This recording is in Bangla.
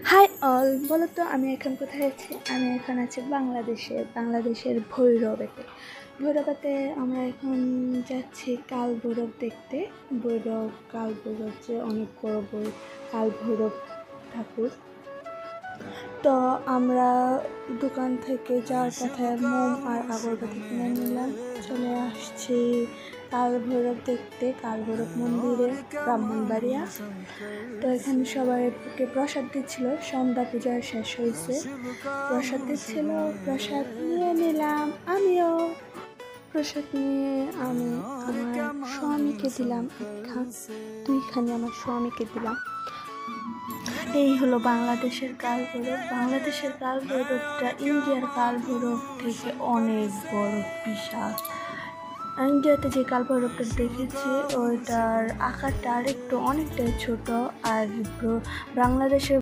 হাই অল, বলো তো আমি এখন কোথায় আছি? আমি এখন আছি বাংলাদেশের ভৈরবেতে আমরা এখন যাচ্ছি কাল ভৈরব দেখতে। কাল ভৈরব যে অনেক বড় কাল ভৈরব ঠাকুর। তো আমরা দোকান থেকে যাওয়ার পথে মোম আর আগরবাতি কিনে নিলাম। চলে আসছি কাল ভৈরব দেখতে, কাল ভৈরব মন্দিরে, ব্রাহ্মণবাড়িয়া। তো এখানে সবাইকে প্রসাদ দিচ্ছিল, সন্ধ্যা পূজা শেষ হয়েছে, প্রসাদ দিচ্ছিল, প্রসাদ নিয়ে নিলাম। আমিও প্রসাদ নিয়ে আমি আমার স্বামীকে দিলাম দুইখানি আমার স্বামীকে দিলাম। এই হলো বাংলাদেশের কাল ভৈরব। বাংলাদেশের কাল ভৈরবটা ইন্ডিয়ার কাল ভৈরব থেকে অনেক বড়, বিশাল। ইন্ডিয়াতে যে কাল ভৈরবটা দেখেছি ওইটার আকারটা আরেকটু অনেকটাই ছোট, আর বাংলাদেশের